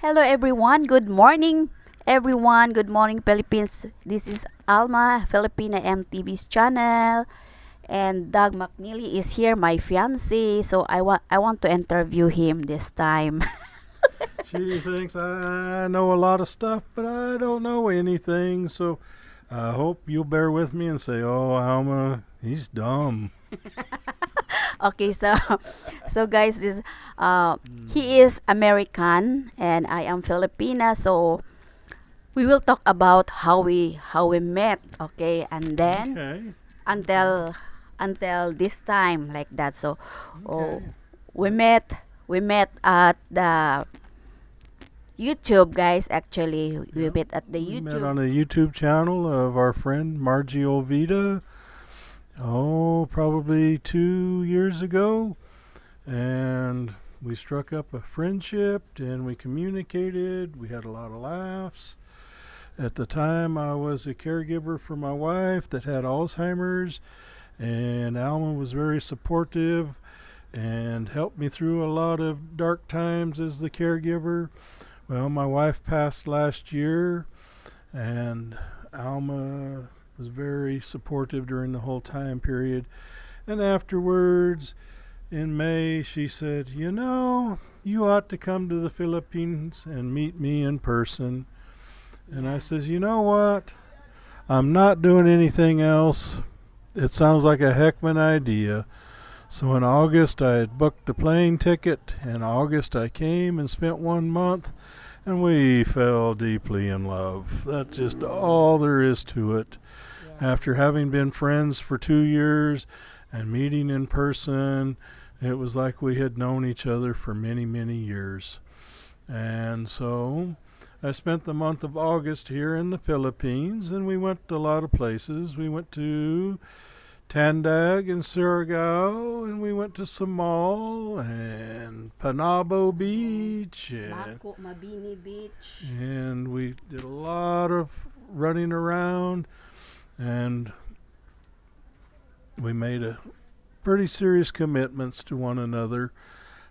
Hello everyone. Good morning everyone. Good morning Philippines. This is Alma, Filipina MTV's channel, and Doug McNeely is here, my fiance. So I want to interview him this time. She thinks I know a lot of stuff, but I don't know anything. So I hope you'll bear with me and say, "Oh, Alma, he's dumb." Okay, so guys, this he Mm. is American and I am Filipina. So we will talk about how we met, okay? And then Okay. Okay. until until this time like that. So oh, Okay. we met we met at the YouTube, guys. Actually, we Yep. met at the We met YouTube. on a YouTube channel of our friend Margie Olvida. Oh, probably 2 years ago, and we struck up a friendship and we communicated. We had a lot of laughs. At the time, I was a caregiver for my wife that had Alzheimer's, and Alma was very supportive and helped me through a lot of dark times as the caregiver. Well, my wife passed last year, and Alma was very supportive during the whole time period. And afterwards, in May, she said, you ought to come to the Philippines and meet me in person. And I Yeah. says, you know what? I'm not doing anything else. It sounds like a heck of an idea. So in August, I had booked a plane ticket. In August, I came and spent 1 month, and we fell deeply in love. That's just all there is to it. Yeah. After having been friends for 2 years and meeting in person, it was like we had known each other for many, many years. And so I spent the month of August here in the Philippines, and we went to a lot of places. We went to Tandag and Surigao, and we went to Samal and Panabo Oh, Beach, Mabini Beach. and we did a lot of running around, and we made a pretty serious commitments to one another.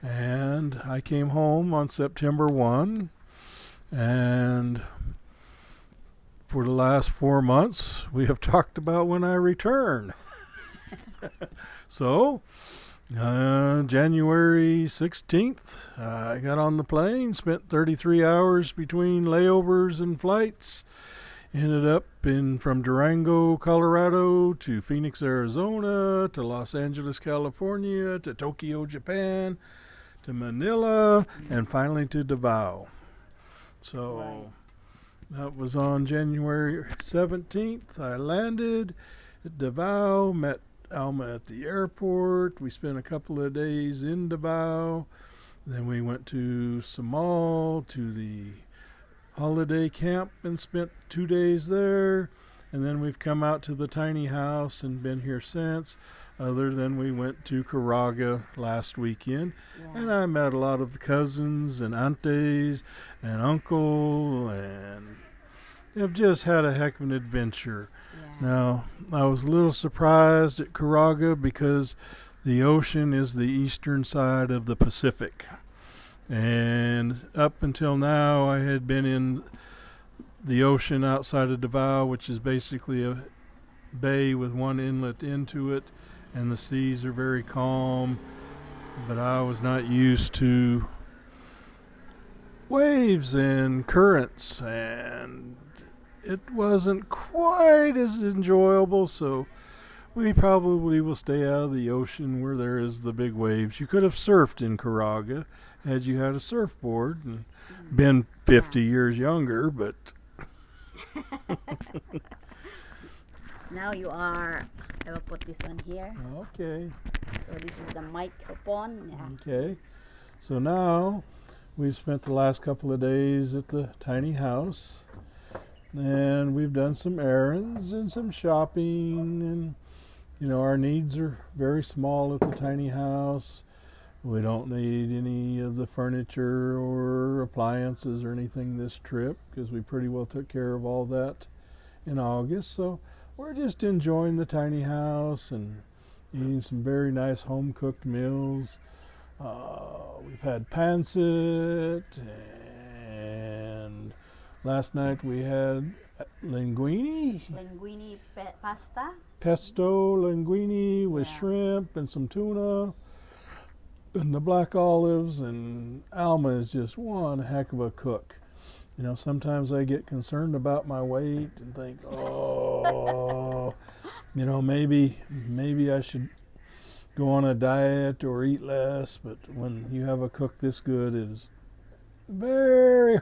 And I came home on September 1, and for the last 4 months, we have talked about when I return. So, January 16th, I got on the plane, spent 33 hours between layovers and flights. Ended up in from Durango, Colorado to Phoenix, Arizona to Los Angeles, California to Tokyo, Japan to Manila and finally to Davao. Right. So that was on January 17th. I landed at Davao, met Alma at the airport. We spent a couple of days in Davao. Then we went to Samal to the holiday camp and spent 2 days there. And then we've come out to the tiny house and been here since, other than we went to Caraga last weekend. And Yeah. I met a lot of the cousins and aunties and uncle, and have just had a heck of an adventure. Yeah. Now, I was a little surprised at Caraga because the ocean is the eastern side of the Pacific. And up until now, I had been in the ocean outside of Davao, which is basically a bay with one inlet into it, and the seas are very calm. But I was not used to waves and currents, and it wasn't quite as enjoyable. So we probably will stay out of the ocean where there is the big waves. You could have surfed in Caraga had you had a surfboard and Mm. been Yeah. 50 years younger, but Now you are. I will put this one here. okay. So this is the microphone. Yeah. Okay. So now we've spent the last couple of days at the tiny house, and we've done some errands and some shopping, and our needs are very small at the tiny house. We don't need any of the furniture or appliances or anything this trip because we pretty well took care of all that in August. So we're just enjoying the tiny house and eating some very nice home cooked meals. We've had pancit Last night we had linguine, Linguine pasta. pesto linguine with Yeah. shrimp and some tuna and the black olives. And Alma is just one heck of a cook. You know, sometimes I get concerned about my weight and think, oh, you know, maybe I should go on a diet or eat less. But when you have a cook this good, it is very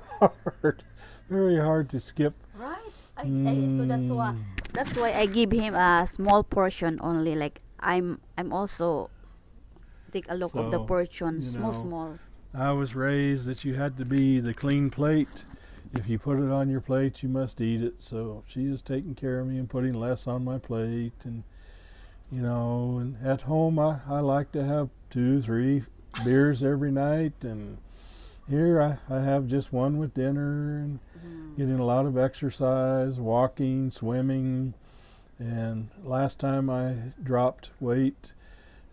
very hard to skip. Right. So Mm. that's why I give him a small portion only. Like I'm also take a look of the So, portion, you small know, small. I was raised that you had to be the clean plate. If you put it on your plate, you must eat it. So she is taking care of me and putting less on my plate. And, you know, and at home, I like to have 2, 3 beers every night. And here I have just one with dinner and getting a lot of exercise, walking, swimming. And last time I dropped weight,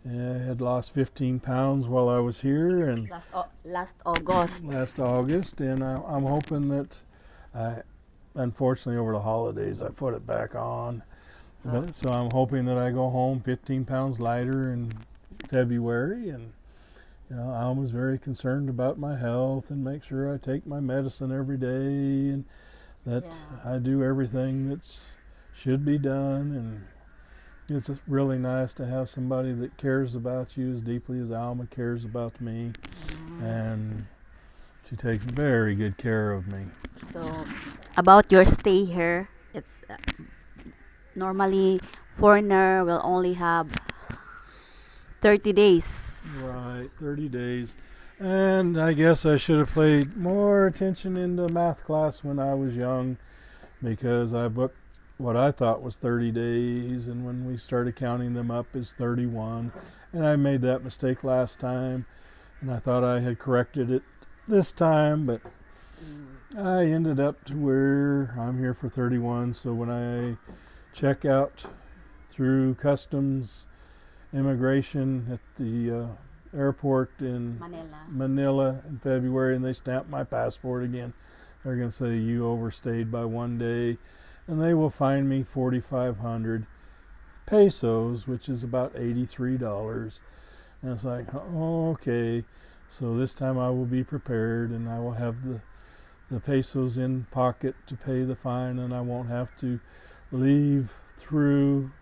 I had lost 15 pounds while I was here, and Last August. last August, and I'm hoping that unfortunately over the holidays I put it back on. So So I'm hoping that I go home 15 pounds lighter in February, and you know, I was very concerned about my health and make sure I take my medicine every day and that yeah. I do everything that's should be done. And it's really nice to have somebody that cares about you as deeply as Alma cares about me, and she takes very good care of me. So about your stay here, it's normally foreigner will only have 30 days. Right, 30 days. And I guess I should have paid more attention in the math class when I was young, because I booked what I thought was 30 days, and when we started counting them up, it's 31. And I made that mistake last time, and I thought I had corrected it this time, but I ended up to where I'm here for 31. So when I check out through customs immigration at the airport in Manila in February, and they stamp my passport again, they're going to say you overstayed by 1 day, and they will fine me 4,500 pesos, which is about $83. And it's like, oh, okay, so this time I will be prepared, and I will have the pesos in pocket to pay the fine, and I won't have to leave through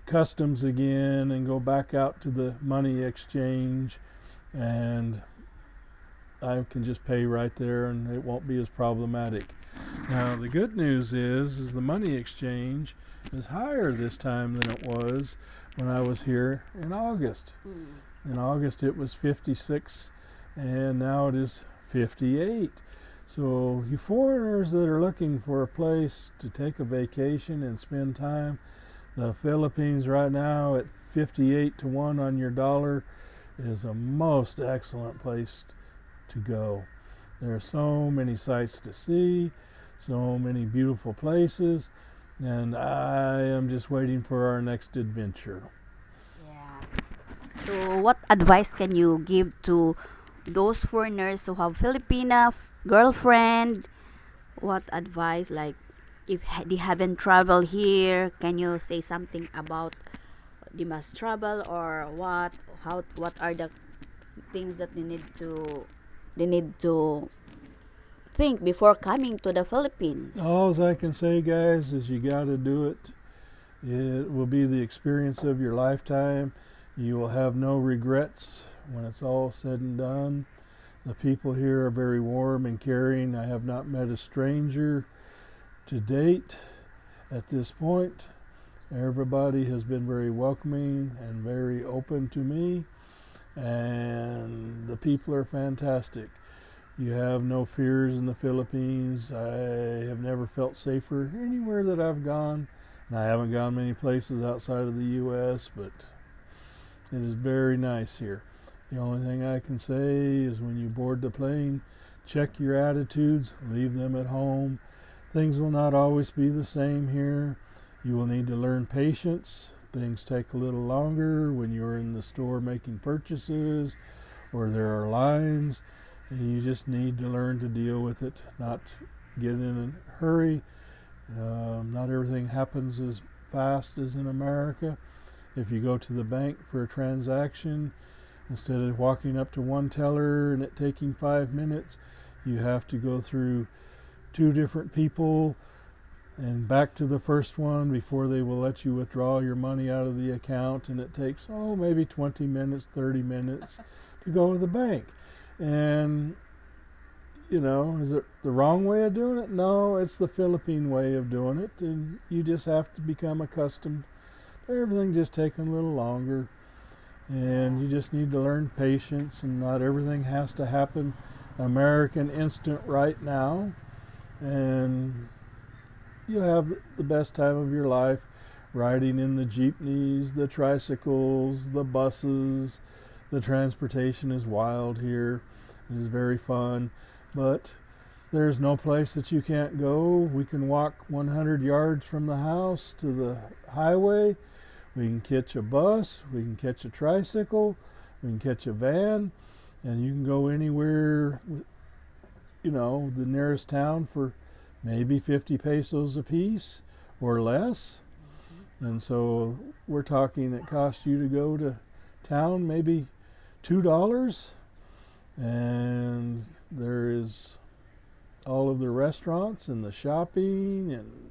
customs again and go back out to the money exchange, and I can just pay right there and it won't be as problematic. Now the good news is the money exchange is higher this time than it was when I was here in August. In August it was 56 and now it is 58. So you foreigners that are looking for a place to take a vacation and spend time, the Philippines right now at 58 to 1 on your dollar is a most excellent place to go. There are so many sights to see, so many beautiful places, and I am just waiting for our next adventure. Yeah. So what advice can you give to those foreigners who have Filipina girlfriend? What advice, like if they haven't traveled here, can you say something about they must travel, or what are the things that they need to think before coming to the Philippines? All I can say, guys, is you got to do it. It will be the experience of your lifetime. You will have no regrets when it's all said and done. The people here are very warm and caring. I have not met a stranger to date at this point. Everybody has been very welcoming and very open to me, and the people are fantastic. You have no fears in the Philippines. I have never felt safer anywhere that I've gone, and I haven't gone many places outside of the U.S., but it is very nice here. The only thing I can say is when you board the plane, check your attitudes, leave them at home. Things will not always be the same here. You will need to learn patience. Things take a little longer when you're in the store making purchases or there are lines. And you just need to learn to deal with it, not get in a hurry. Not everything happens as fast as in America. If you go to the bank for a transaction, instead of walking up to one teller and it taking 5 minutes, you have to go through 2 different people and back to the first one before they will let you withdraw your money out of the account, and it takes maybe 20 minutes, 30 minutes to go to the bank. And is it the wrong way of doing it? No, it's the Philippine way of doing it, and you just have to become accustomed to everything just taking a little longer, and you just need to learn patience, and not everything has to happen American instant right now. And you have the best time of your life riding in the jeepneys, the tricycles, the buses. The transportation is wild here. It is very fun, but there's no place that you can't go. We can walk 100 yards from the house to the highway. We can catch a bus, we can catch a tricycle, we can catch a van, and you can go anywhere, the nearest town for maybe 50 pesos a piece or less. And so we're talking it costs you to go to town maybe $2, and there is all of the restaurants and the shopping and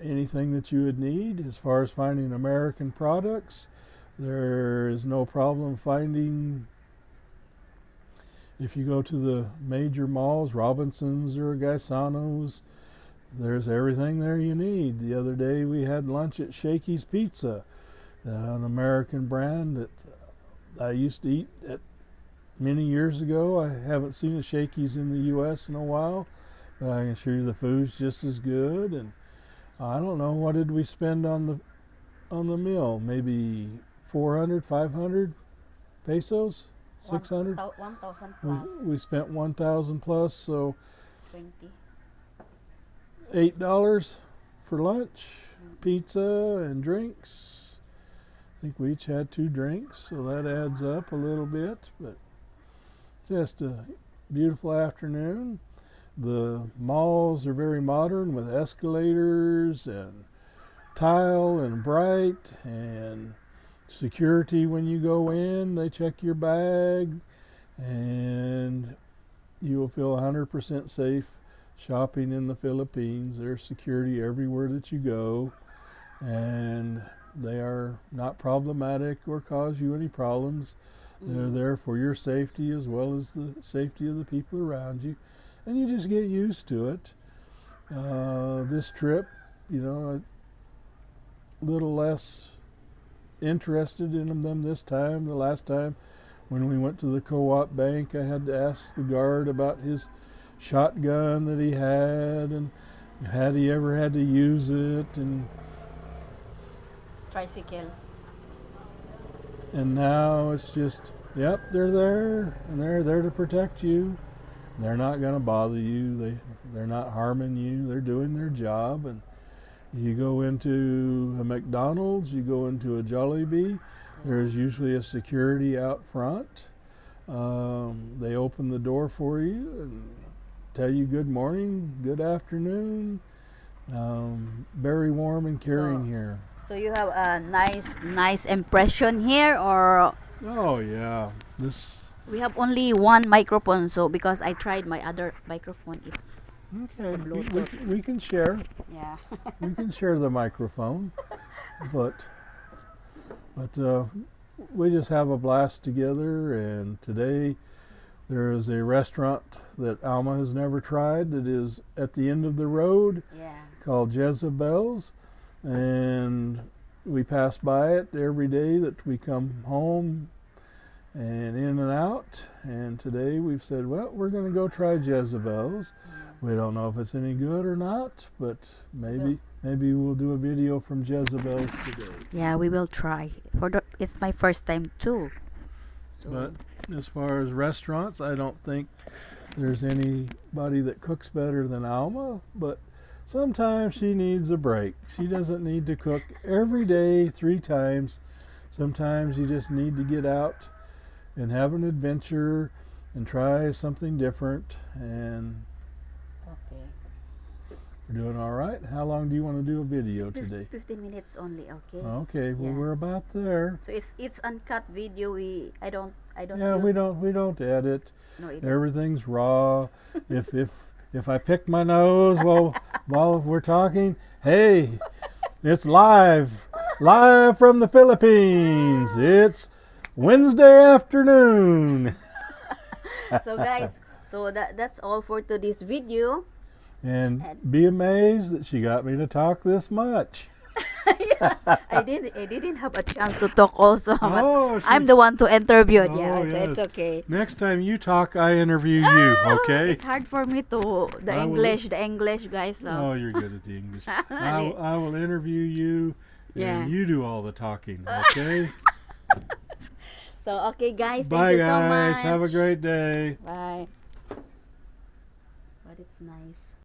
anything that you would need. As far as finding American products, there is no problem finding. If you go to the major malls, Robinsons or Gaisano's, there's everything there you need. The other day we had lunch at Shakey's Pizza, an American brand that I used to eat at many years ago. I haven't seen a Shakey's in the U.S. in a while, but I can assure you the food's just as good. And I don't know, what did we spend on the meal? Maybe 400, 500 pesos, 600. 1,000 plus. We spent 1,000 plus, so 20. $8 for lunch, pizza and drinks. I think we each had 2 drinks, so that adds up a little bit, but just a beautiful afternoon. The malls are very modern with escalators and tile and bright, and security when you go in. They check your bag, and you will feel 100% safe shopping in the Philippines. There's security everywhere that you go, and they are not problematic or cause you any problems. They're there for your safety as well as the safety of the people around you, and you just get used to it. This trip, a little less interested in them this time. The last time when we went to the co-op bank, I had to ask the guard about his shotgun that he had, and had he ever had to use it, and Tricycle. and now it's just, yep, they're there, and they're there to protect you. They're not going to bother you. They're not harming you. They're doing their job. And you go into a McDonald's, you go into a Jollibee, there's usually a security out front. They open the door for you and tell you good morning, good afternoon. Very warm and caring here. So you have a nice impression here, or Oh yeah, we have only one microphone, so because I tried my other microphone, it's okay. Bluetooth. We can share. yeah. We can share the microphone, but we just have a blast together. And today there is a restaurant that Alma has never tried that is at the end of the road, Yeah. called Jezebel's, and we pass by it every day that we come home and in and out. And today we've said, well, we're going to go try Jezebel's. We don't know if it's any good or not, but maybe we'll do a video from Jezebel's today. Yeah, we will try. It's my first time too. So But as far as restaurants, I don't think there's anybody that cooks better than Alma, but sometimes she needs a break. She doesn't need to cook every day 3 times. Sometimes you just need to get out and have an adventure and try something different. And We're doing all right. How long do you want to do a video today? 15 minutes only, okay? Okay, well Yeah. we're about there. So it's uncut video. I don't Yeah, use we don't edit. no it, Everything's raw. if I pick my nose while we're talking, hey, it's live from the Philippines. It's Wednesday afternoon. So guys, so that's all for today's video. And be amazed that she got me to talk this much. Yeah, I didn't have a chance to talk also. But Oh, I'm the one to interview. Oh, Yeah, so it's yes. okay. Next time you talk, I interview you, okay? It's hard for me to the I will- English, guys. So. Oh, you're good at the English. I will interview you, Yeah. and you do all the talking, okay? So okay, guys, thank Bye, you so guys. much. Have a great day. Bye. But it's nice.